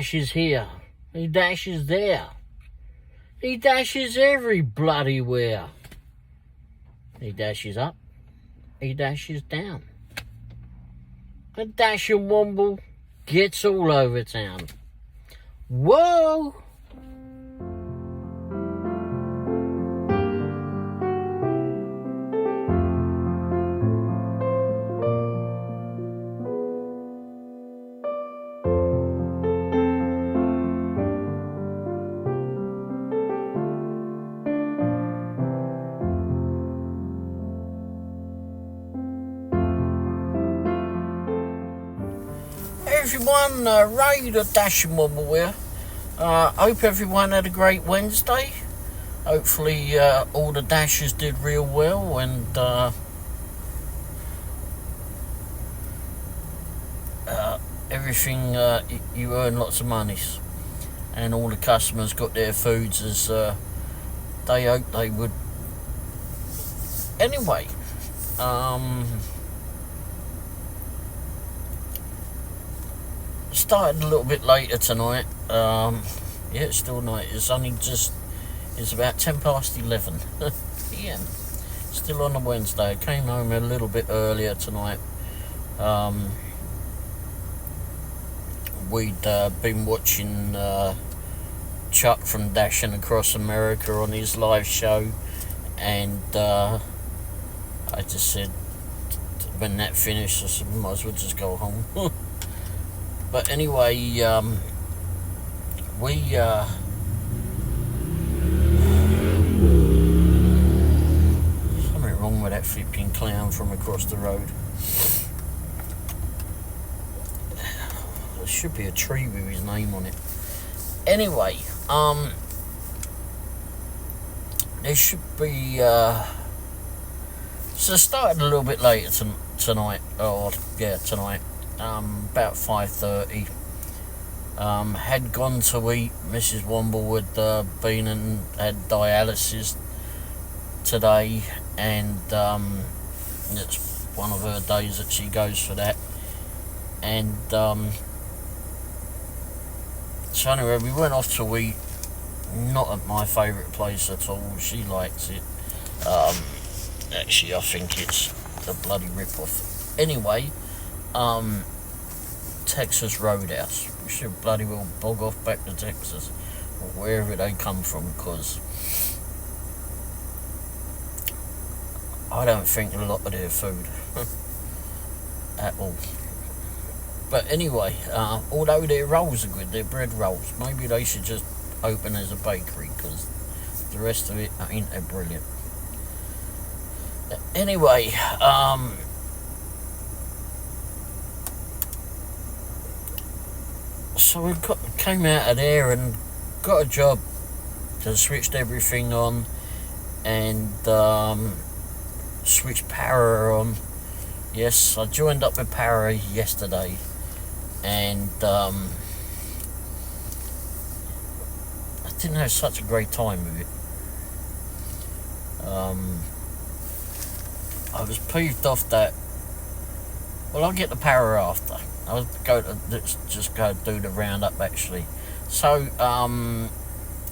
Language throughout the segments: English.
dashes here. He dashes there. He dashes every bloody where. He dashes up. He dashes down. A dashing Womble gets all over town. Whoa! Everyone, Ray the Dashing Womble here. Hope everyone had a great Wednesday. Hopefully all the dashers did real well, and everything, you earn lots of monies, and all the customers got their foods as they hoped they would. Anyway, started a little bit later tonight. Yeah, it's still night. It's about 11 p.m. Still on a Wednesday. I came home a little bit earlier tonight. We'd been watching Chuck from Dashing Across America on his live show, and I just said, when that finished, I said, we might as well just go home. But anyway, something wrong with that flipping clown from across the road. There should be a tree with his name on it. Anyway, there should be, so I started a little bit later tonight, tonight. About 5:30. Had gone to eat. Mrs. Womble had been and had dialysis today, and it's one of her days that she goes for that. And so anyway, we went off to eat. Not at my favourite place at all. She likes it. Actually, I think it's a bloody rip-off. Anyway, Texas Roadhouse. We should bloody well bog off back to Texas, or wherever they come from, because I don't think a lot of their food at all. But anyway, although their rolls are good, their bread rolls, maybe they should just open as a bakery, because the rest of it ain't that brilliant. Anyway, so we came out of there and got a job. So switched everything on, and switched power on. Yes, I joined up with power yesterday, and I didn't have such a great time with it. I was peeved off that. Well, I'll get the power after. I was just go do the roundup actually. So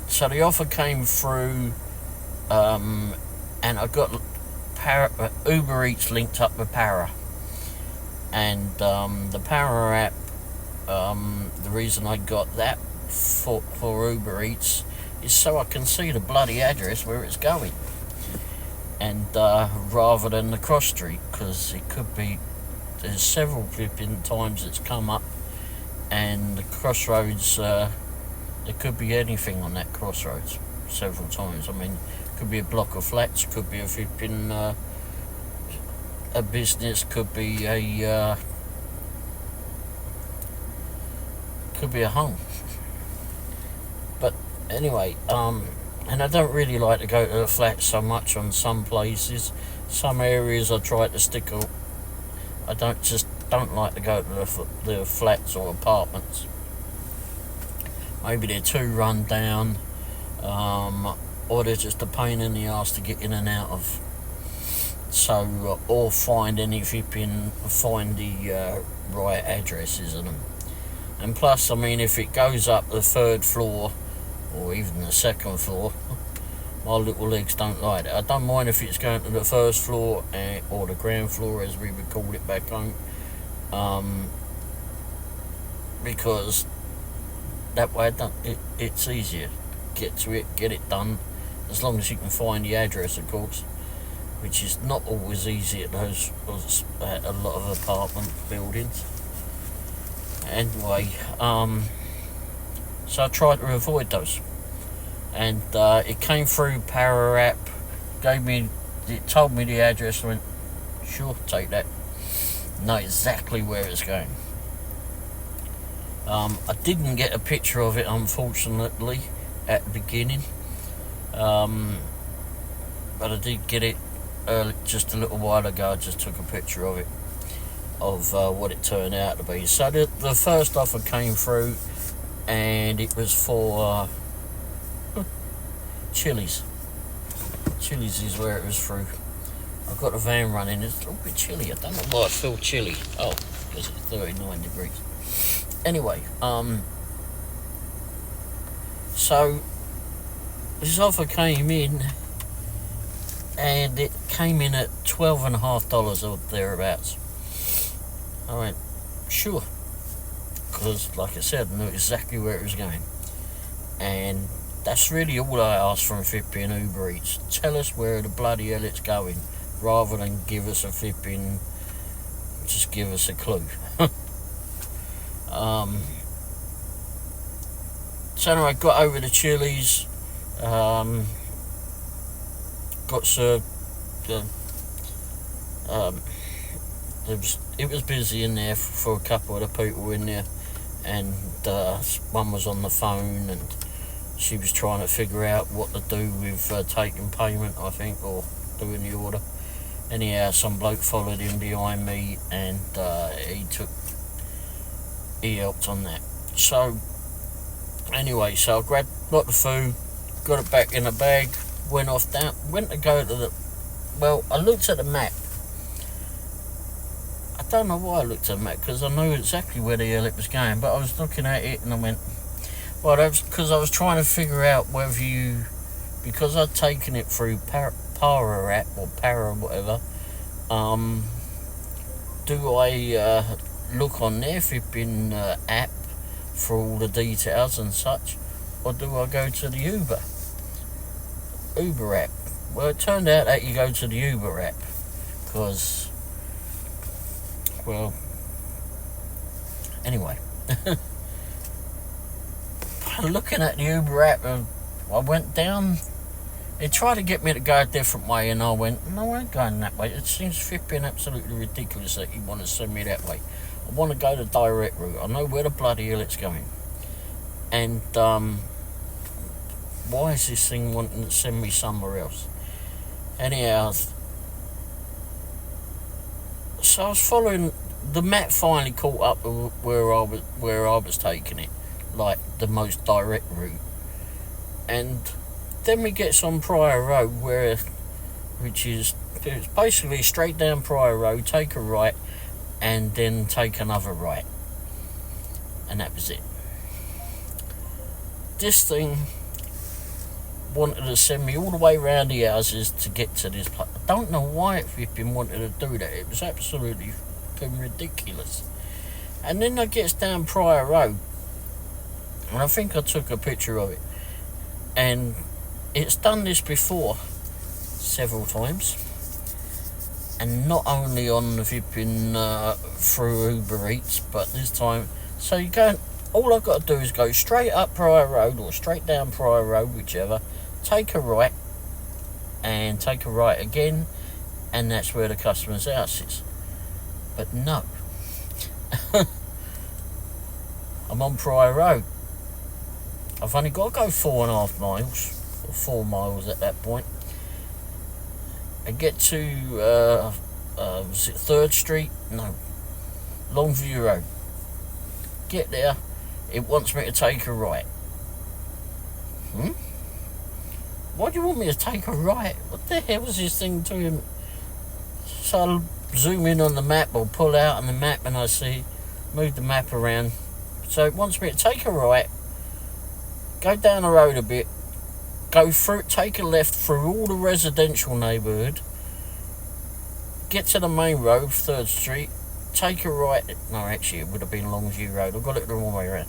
so the offer came through, and I got Uber Eats linked up with Para, and the Para app. The reason I got that for Uber Eats is so I can see the bloody address where it's going, and rather than the cross street, because it could be. There's several flipping times it's come up, and the crossroads, there could be anything on that crossroads several times. I mean, it could be a block of flats, could be a flipping a business, could be a home. But anyway, and I don't really like to go to the flats so much on some places. Some areas I try to stick a I don't like to go to the flats or apartments. Maybe they're too run down, or they're just a pain in the arse to get in and out of. So, or find the right addresses in them. And plus, I mean, if it goes up the 3rd floor or even the 2nd floor, my little legs don't like it. I don't mind if it's going to the 1st floor or the ground floor, as we would call it back home, because that way it's easier. Get to it, get it done, as long as you can find the address, of course, which is not always easy at at a lot of apartment buildings. Anyway, so I tried to avoid those, and it came through Power App, it told me the address. I went, sure, take that. Know exactly where it's going. I didn't get a picture of it, unfortunately, at the beginning, but I did get it just a little while ago. I just took a picture of it, of what it turned out to be. So the first offer came through, and it was for Chili's. Chili's is where it was through. I've got the van running. It's a little bit chilly. I don't know why I feel chilly. Oh, because it's 39 degrees. Anyway, so this offer came in, and it came in at $12.50 or thereabouts. I went, sure, because like I said, I knew exactly where it was going, and that's really all I asked from flipping Uber Eats. Tell us where the bloody hell it's going, rather than give us a flipping, just give us a clue. So anyway, got over to Chili's, got served. It was busy in there for a couple of the people in there, and one was on the phone, and she was trying to figure out what to do with taking payment, I think, or doing the order. Anyhow, some bloke followed him behind me, and he helped on that. So anyway, so I got the food, got it back in the bag, went to go to I looked at the map. I don't know why I looked at the map, because I knew exactly where the hell it was going, but I was looking at it and I went, well, that's because I was trying to figure out whether because I'd taken it through Power App or Para whatever, do I look on their flipping app for all the details and such, or do I go to the Uber app? Well, it turned out that you go to the Uber app, because, well, anyway, looking at the Uber app, I went down. It tried to get me to go a different way, and I went, no, I ain't going that way. It seems flipping absolutely ridiculous that you want to send me that way. I want to go the direct route. I know where the bloody hell it's going. And why is this thing wanting to send me somewhere else? Anyhow, so I was following the map. Finally caught up with where I was taking it, like the most direct route. And then we get on Pryor Road, which is basically straight down Pryor Road, take a right, and then take another right, and that was it. This thing wanted to send me all the way around the houses to get to this place. I don't know why it flipping wanted to do that. It was absolutely ridiculous. And then I gets down Pryor Road, and I think I took a picture of it, and it's done this before several times, and not only on the flipping through Uber Eats, but this time. So you go, all I've got to do is go straight up Pryor Road or straight down Pryor Road, whichever, take a right, and take a right again, and that's where the customer's house is. But no, I'm on Pryor Road. I've only got to go 4.5 miles, or 4 miles at that point, and get to was it 3rd Street? No, Longview Road. Get there, it wants me to take a right. Why do you want me to take a right? What the hell was this thing doing? So I zoom in on the map, or pull out on the map, and I see, move the map around, So it wants me to take a right, go down the road a bit, go through, take a left through all the residential neighbourhood, get to the main road, 3rd Street, take a right. No, actually, it would have been Longview Road. I've got it the wrong way around.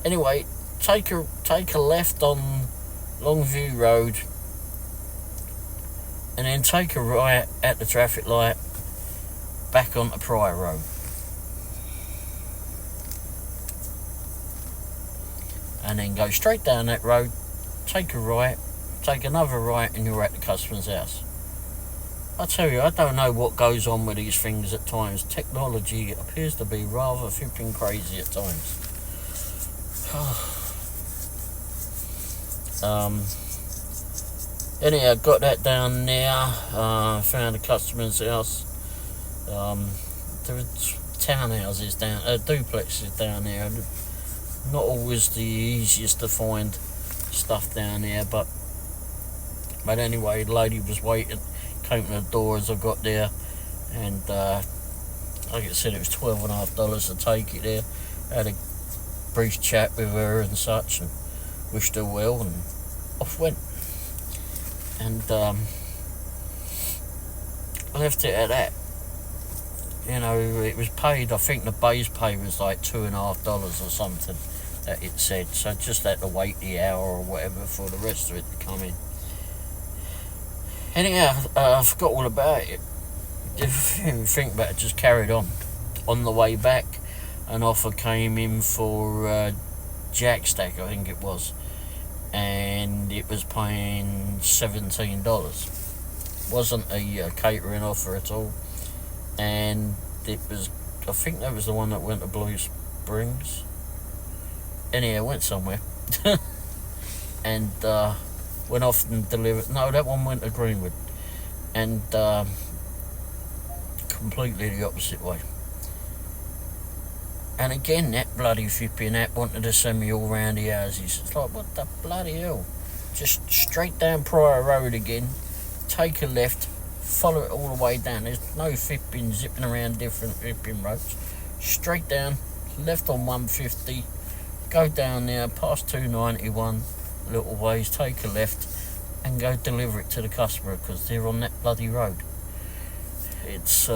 Anyway, take a left on Longview Road, and then take a right at the traffic light back onto Pryor Road. And then go straight down that road, take a right, take another right, and you're at the customer's house. I tell you, I don't know what goes on with these things at times. Technology appears to be rather flipping crazy at times. Anyhow, got that down there, found a customer's house. There were townhouses down, duplexes down there. Not always the easiest to find stuff down there, but anyway, the lady was waiting, came to the door as I got there, and like I said, it was $12.50 to take it there. Had a brief chat with her and such, and wished her well, and off went. And left it at that. You know, it was paid, I think the base pay was like $2.50 or something that it said, so just had to wait the hour or whatever for the rest of it to come in. Anyhow, I forgot all about it. If you think about it, just carried on. On the way back, an offer came in for Jack Stack, I think it was, and it was paying $17. Wasn't a catering offer at all, and it was, I think that was the one that went to Blue Springs. Anyhow, went somewhere. And went off and delivered. No, that one went to Greenwood, and completely the opposite way. And again, that bloody flipping app wanted to send me all round the houses. It's like, what the bloody hell? Just straight down Pryor Road again, take a left, follow it all the way down. There's no flipping zipping around different flipping roads. Straight down, left on 150, go down there, past 291, little ways, take a left, and go deliver it to the customer, because they're on that bloody road. It's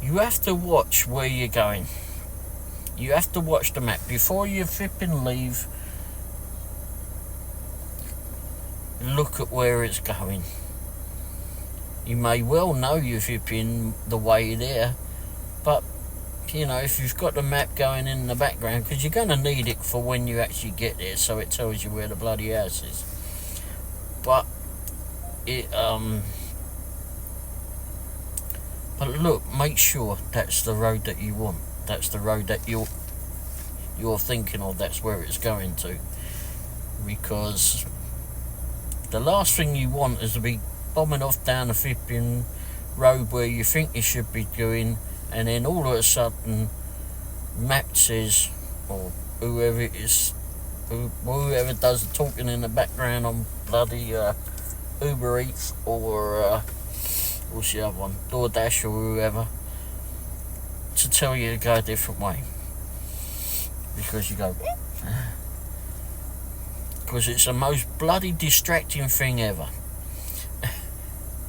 you have to watch where you're going. You have to watch the map before you flipping leave. Look at where it's going. You may well know you're flipping the way there, but you know, if you've got the map going in the background, because you're going to need it for when you actually get there, so it tells you where the bloody house is. But it but look, make sure that's the road that you want. That's the road that you're thinking of. That's where it's going to, because the last thing you want is to be bombing off down the flipping road where you think you should be going, and then all of a sudden map says, or whoever it is, whoever does the talking in the background on bloody Uber Eats or what's the other one, DoorDash or whoever, to tell you to go a different way, because you go, because it's the most bloody distracting thing ever.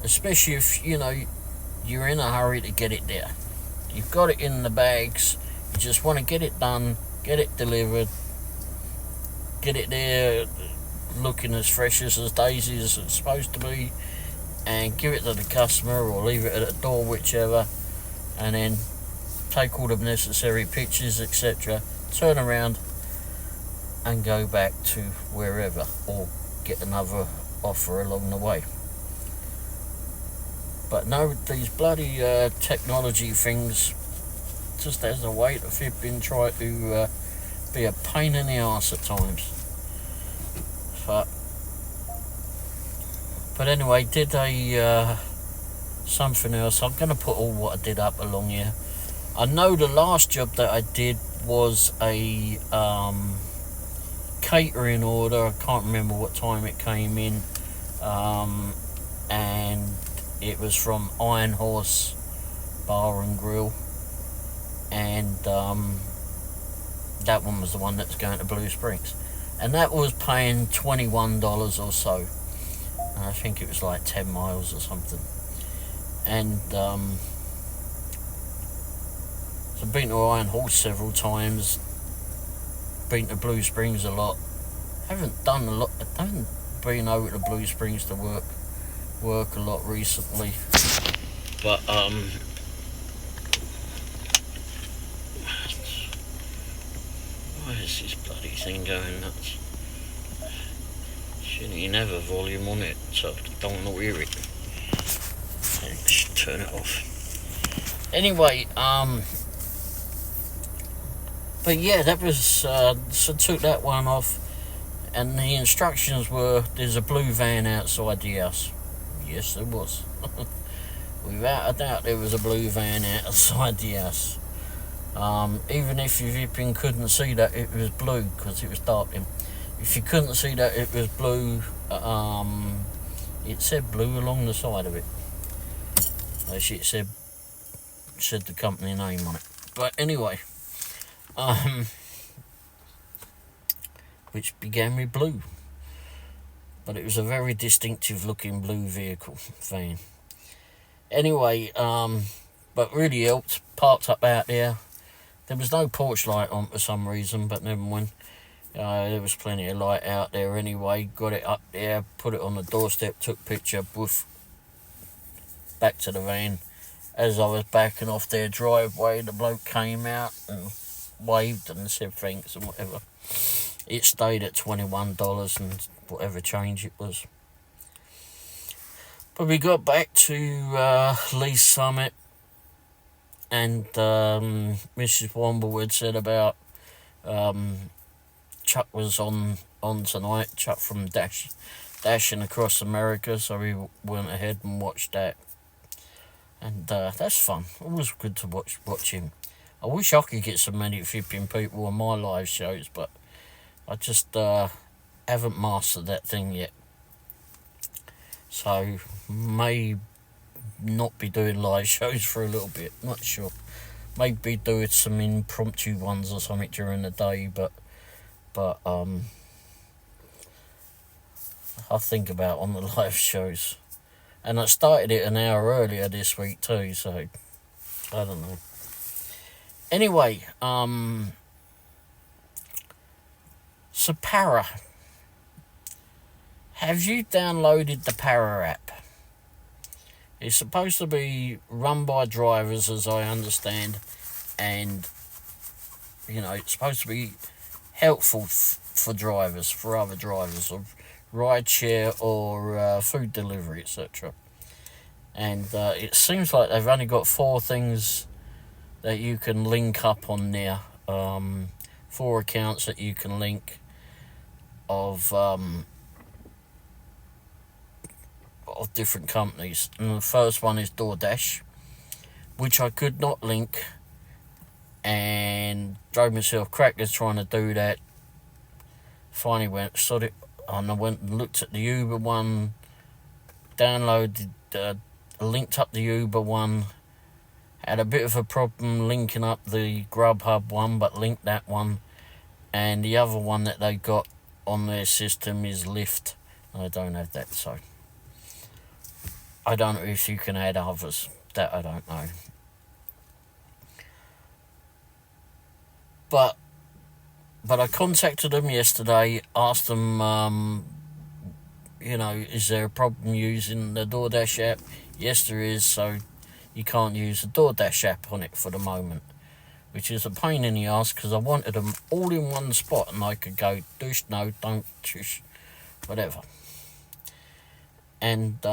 Especially if, you know, you're in a hurry to get it there. You've got it in the bags, you just want to get it done, get it delivered, get it there looking as fresh as daisies as it's supposed to be, and give it to the customer or leave it at the door, whichever, and then take all the necessary pictures, etc., turn around and go back to wherever, or get another offer along the way. But no, these bloody technology things, just as a way to flipping try to be a pain in the arse at times. But anyway, did a something else. I'm going to put all what I did up along here. I know the last job that I did was a catering order. I can't remember what time it came in, and it was from Iron Horse Bar and Grill, and That one was the one that was going to Blue Springs, and that was paying $21 or so. And I think it was like 10 miles or something. And so I've been to Iron Horse several times, been to Blue Springs a lot. I haven't been over to Blue Springs to work a lot recently. But why is this bloody thing going nuts? Shouldn't even have a volume on it, so I don't want to hear it. Let's turn it off. Anyway, but yeah, that was so took that one off, and the instructions were there's a blue van outside the house. Yes, there was. Without a doubt, there was a blue van outside the house. Even if you couldn't see that it was blue because it was dark. If you couldn't see that it was blue, it said blue along the side of it. Actually, it said the company name on it. But anyway, which began with blue. But it was a very distinctive looking blue van. Anyway, but really helped. Parked up out there. There was no porch light on for some reason, but never mind. There was plenty of light out there anyway. Got it up there, put it on the doorstep, took picture, woof, back to the van. As I was backing off their driveway, the bloke came out and waved and said thanks and whatever. It stayed at $21 and whatever change it was. But we got back to Lee's Summit, and Mrs. Womble had said about Chuck was on tonight, Chuck from Dashing Across America, so we went ahead and watched that. And that's fun. Always good to watch him. I wish I could get so many flipping people on my live shows, but I just haven't mastered that thing yet. So may not be doing live shows for a little bit, not sure. Maybe doing some impromptu ones or something during the day, but I'll think about on the live shows. And I started it an hour earlier this week too, so I don't know. Anyway, so Para. Have you downloaded the Para app? It's supposed to be run by drivers, as I understand, and it's supposed to be helpful for drivers, for other drivers of rideshare or food delivery, etc. And it seems like they've only got 4 things that you can link up on there. 4 accounts that you can link of different companies. And the first one is DoorDash, which I could not link, and drove myself crackers trying to do that. Finally went and I went and looked at the Uber one, downloaded, linked up the Uber one, had a bit of a problem linking up the Grubhub one, but linked that one, and the other one that they got on their system is Lyft. I don't have that, so I don't know if you can add others. That I don't know. But I contacted them yesterday, asked them, is there a problem using the DoorDash app? Yes, there is, so you can't use the DoorDash app on it for the moment, which is a pain in the ass because I wanted them all in one spot and I could go, douche, no, don't, shush, whatever. And so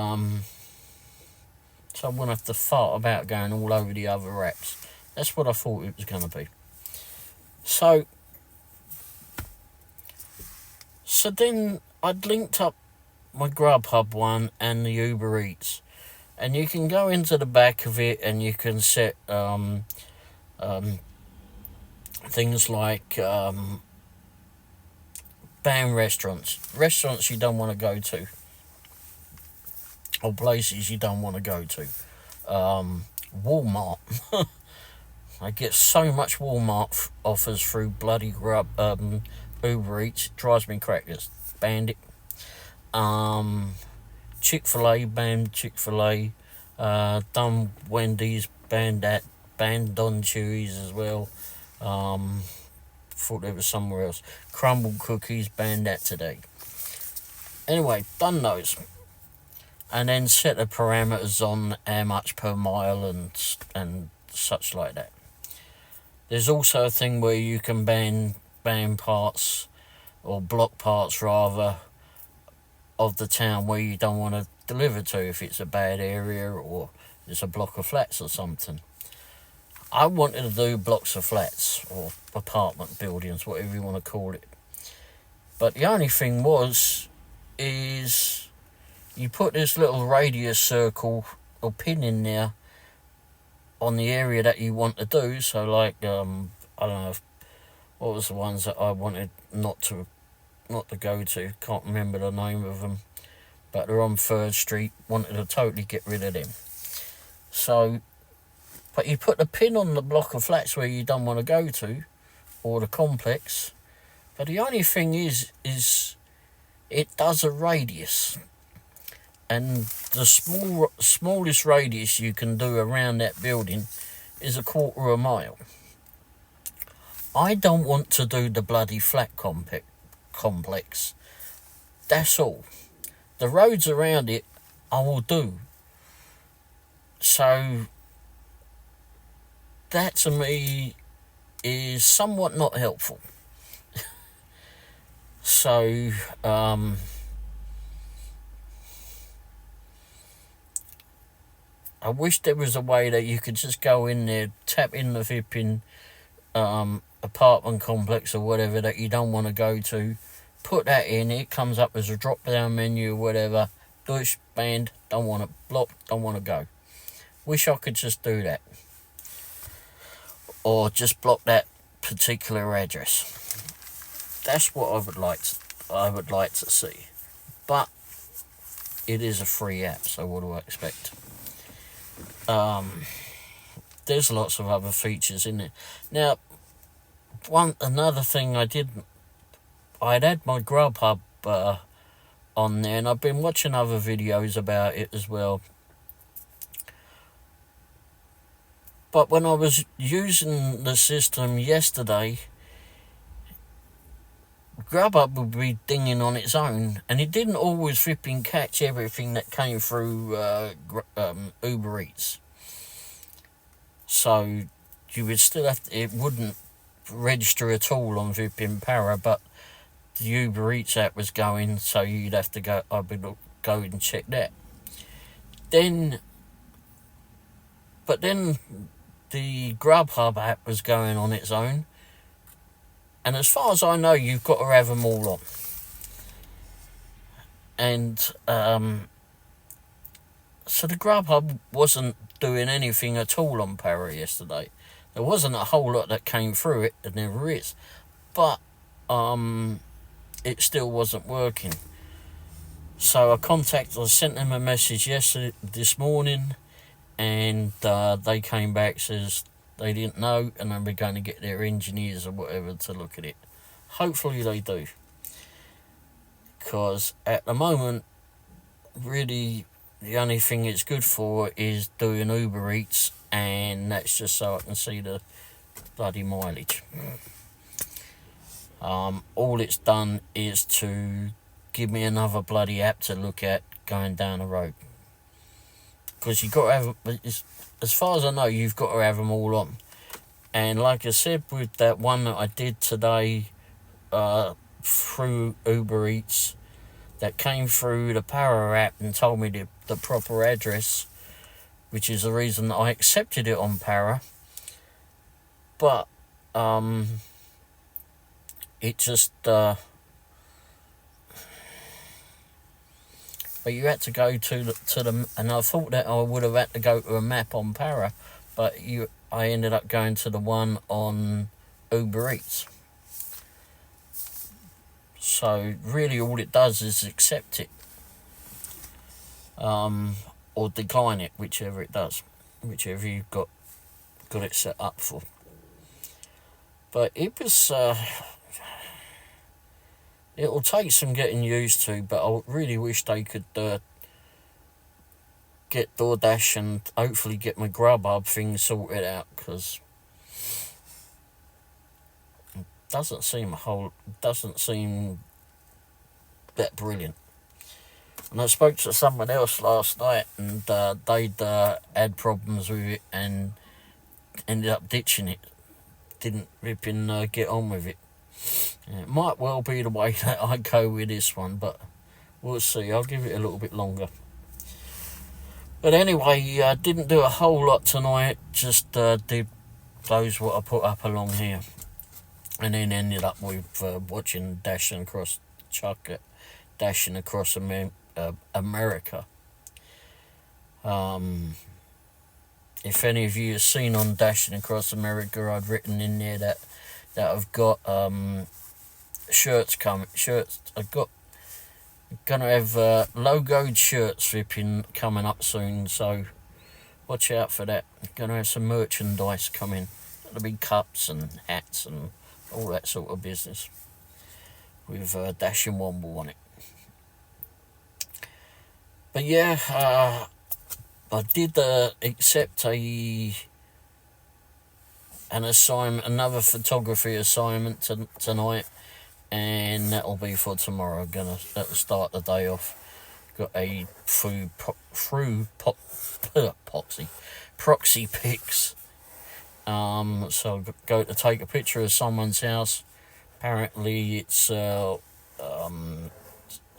I wouldn't have to fart about going all over the other apps. That's what I thought it was going to be. So then I'd linked up my Grubhub one and the Uber Eats, and you can go into the back of it and you can set things like ban restaurants you don't want to go to, or places you don't want to go to. Walmart. I get so much Walmart offers through bloody Uber Eats. It drives me crackers. Banned it. Chick-fil-A, banned Chick-fil-A. Done Wendy's, banned that. Banned Don Chewy's as well. Thought there was somewhere else. Crumble cookies, banned that today. Anyway, done those. And then set the parameters on how much per mile and such like that. There's also a thing where you can ban parts, or block parts rather, of the town where you don't want to deliver to, if it's a bad area or it's a block of flats or something. I wanted to do blocks of flats or apartment buildings, whatever you want to call it. But the only thing is you put this little radius circle or pin in there on the area that you want to do. So like, I don't know, what was the ones that I wanted not to go to, can't remember the name of them, but they're on 3rd Street, wanted to totally get rid of them. So, but you put the pin on the block of flats where you don't want to go to, or the complex, but the only thing is it does a radius, and the smallest radius you can do around that building is 1/4 mile. I don't want to do the bloody flat complex. That's all. The roads around it I will do. So that to me is somewhat not helpful. So I wish there was a way that you could just go in there, tap in the flipping apartment complex or whatever that you don't want to go to, put that in, it comes up as a drop down menu or whatever, push, banned, don't want to, block, don't want to go. Wish I could just do that. Or just block that particular address. That's what I would like to see. But it is a free app, so what do I expect? There's lots of other features in it. Now, another thing I'd had my Grubhub on there, and I've been watching other videos about it as well. But when I was using the system yesterday, Grubhub would be dinging on its own, and it didn't always flipping catch everything that came through Uber Eats. So you would still have to, it wouldn't register at all on flipping Para, but the Uber Eats app was going, so you'd have to go. I would go and check that. But then the Grubhub app was going on its own. And as far as I know, you've got to have them all on. And so the Grubhub wasn't doing anything at all on Para yesterday. There wasn't a whole lot that came through it, there never is. But it still wasn't working. So I sent them a message this morning, and they came back, says they didn't know, and they were going to get their engineers or whatever to look at it. Hopefully they do. Because at the moment, really, the only thing it's good for is doing Uber Eats, and that's just so I can see the bloody mileage. All it's done is to give me another bloody app to look at going down the road. Because you've got to have, as far as I know, you've got to have them all on. And like I said, with that one that I did today through Uber Eats, that came through the Para app and told me the proper address, which is the reason that I accepted it on Para. But it just but you had to go to the, and I thought that I would have had to go to a map on Para, but I ended up going to the one on Uber Eats. So really all it does is accept it, or decline it, whichever it does, whichever you've got got it set up for. But it was, it'll take some getting used to, but I really wish they could get DoorDash and hopefully get my Grubhub thing sorted out, because it doesn't seem that brilliant. And I spoke to someone else last night, and they'd had problems with it and ended up ditching it. Didn't get on with it. It might well be the way that I go with this one, but we'll see. I'll give it a little bit longer. But anyway, didn't do a whole lot tonight. Just did those what I put up along here, and then ended up with watching Dashing Across America. If any of you have seen on Dashing Across America, I'd written in there that I've got shirts coming. I've got gonna have logoed shirts coming up soon, so watch out for that. Gonna have some merchandise coming. There'll be cups and hats and all that sort of business with Dash and Womble on it. But yeah, I did accept another photography assignment tonight, and that'll be for tomorrow. That'll start the day off. Got a proxy pics. So go to take a picture of someone's house. Apparently it's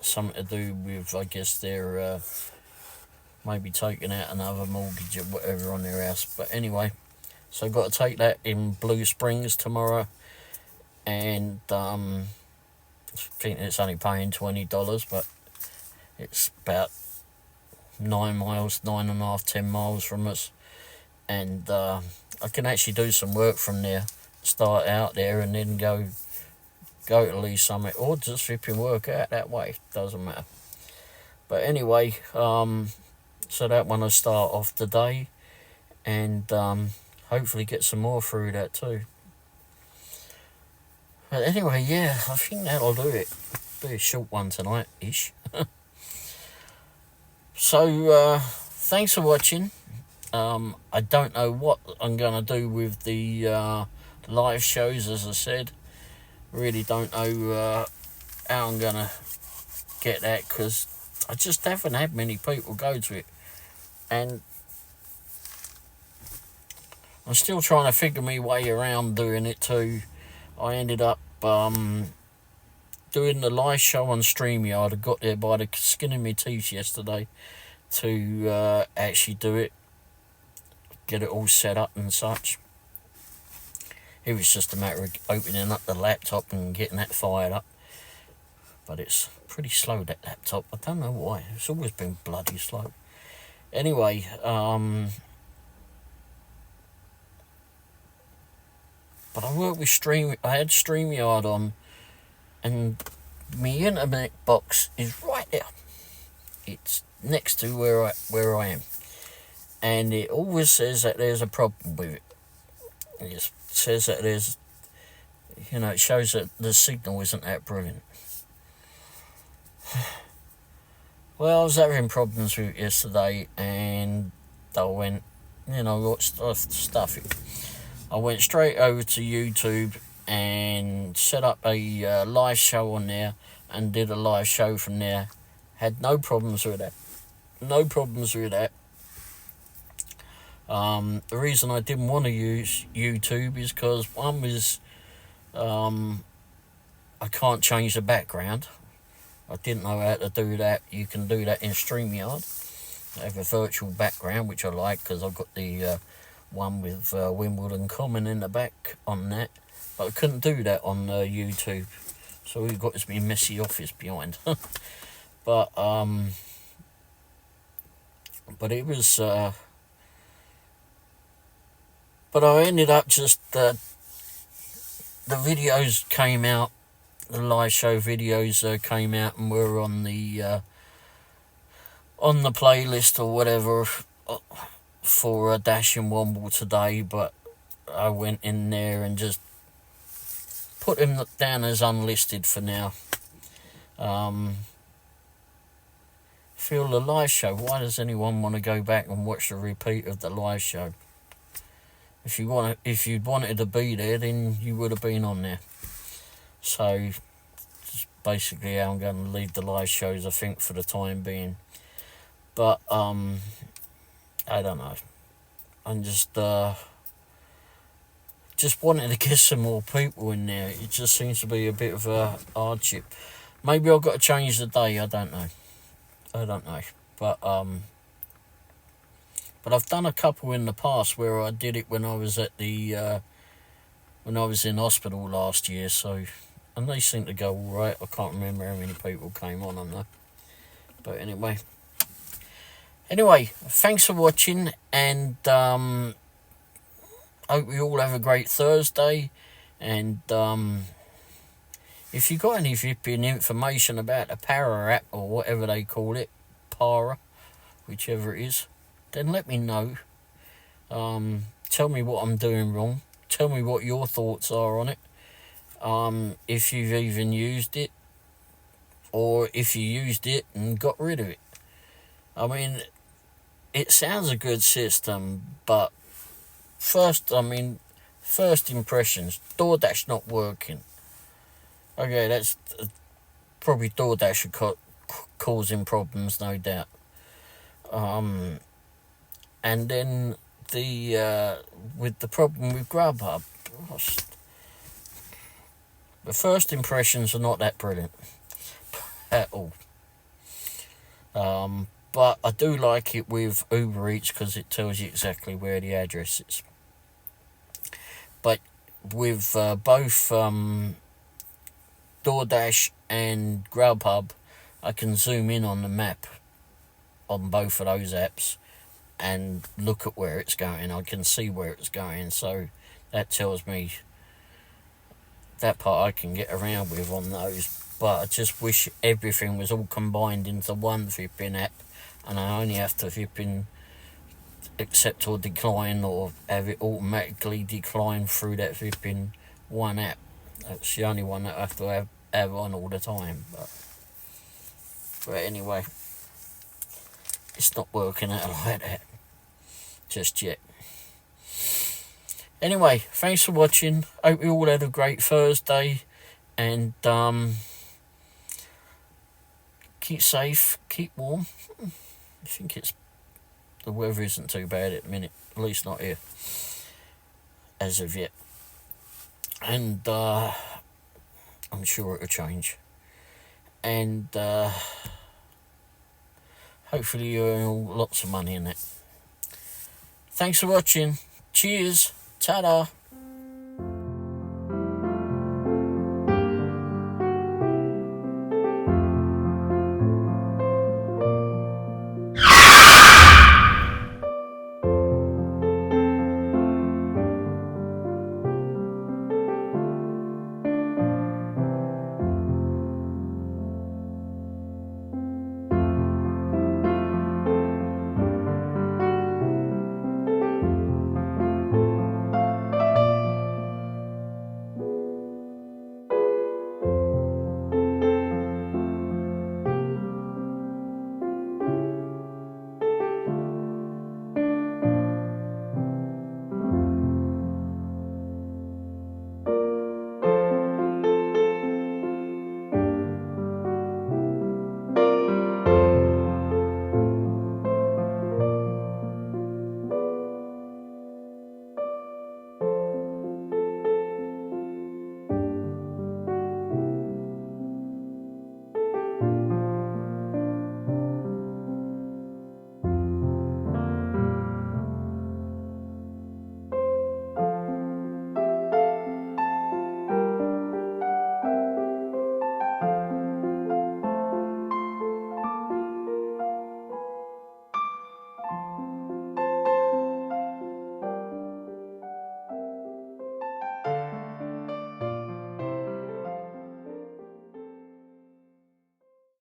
something to do with, I guess, their maybe taking out another mortgage or whatever on their house. But anyway, so I've got to take that in Blue Springs tomorrow, and I think it's only paying $20, but it's about 9 miles, 9.5, 10 miles from us, and I can actually do some work from there, start out there, and then go to Lee Summit, or just work out that way, doesn't matter. But anyway, so that one will start off today, and hopefully get some more through that too. But anyway, yeah, I think that'll do it. Be a short one tonight-ish. So, thanks for watching. I don't know what I'm going to do with the live shows, as I said. Really don't know how I'm going to get that, because I just haven't had many people go to it. And I'm still trying to figure my way around doing it too. I ended up doing the live show on StreamYard. I got there by the skin of my teeth yesterday to actually do it, get it all set up and such. It was just a matter of opening up the laptop and getting that fired up. But it's pretty slow, that laptop. I don't know why. It's always been bloody slow. Anyway, but I work with I had StreamYard on, and my internet box is right there. It's next to where I am, and it always says that there's a problem with it. It just says that there's, it shows that the signal isn't that brilliant. Well, I was having problems with it yesterday, and I went, what stuff it. I went straight over to YouTube and set up a live show on there, and did a live show from there. Had no problems with that. The reason I didn't want to use YouTube is because one was I can't change the background. I didn't know how to do that. You can do that in StreamYard. I have a virtual background, which I like, because I've got the one with Wimbledon Common in the back on that. But I couldn't do that on YouTube. So we've got this messy office behind. But it was... but I ended up just... the videos came out. The live show videos came out and were on the playlist or whatever for a dash in Womble today, but I went in there and just put him down as unlisted for now. Feel the live show. Why does anyone want to go back and watch the repeat of the live show? If you'd wanted to be there, then you would have been on there. So, just basically how I'm going to leave the live shows, I think, for the time being. But I don't know. I'm just wanted to get some more people in there. It just seems to be a bit of a hardship. Maybe I've got to change the day. I don't know. But I've done a couple in the past where I did it when I was at the when I was in hospital last year. So, and they seem to go all right. I can't remember how many people came on them though. But anyway, thanks for watching, and hope you all have a great Thursday. And if you got any flipping information about the Para app or whatever they call it, Para, whichever it is, then let me know. Tell me what I'm doing wrong. Tell me what your thoughts are on it. If you've even used it, or if you used it and got rid of it. I mean, it sounds a good system, but first impressions, DoorDash not working. Okay, that's probably DoorDash causing problems, no doubt. And then with the problem with Grubhub, the first impressions are not that brilliant at all. But I do like it with Uber Eats because it tells you exactly where the address is. But with both DoorDash and Grubhub, I can zoom in on the map on both of those apps and look at where it's going. I can see where it's going, so that tells me that part I can get around with on those. But I just wish everything was all combined into one flipping app, and I only have to flipping accept or decline, or have it automatically decline through that flipping one app. That's the only one that I have to have on all the time. But anyway, it's not working out like that just yet. Anyway, thanks for watching. Hope you all had a great Thursday, and keep safe, keep warm. I think the weather isn't too bad at the minute, at least not here as of yet, and I'm sure it'll change, and hopefully you earn lots of money in it. Thanks for watching. Cheers. Ta-da.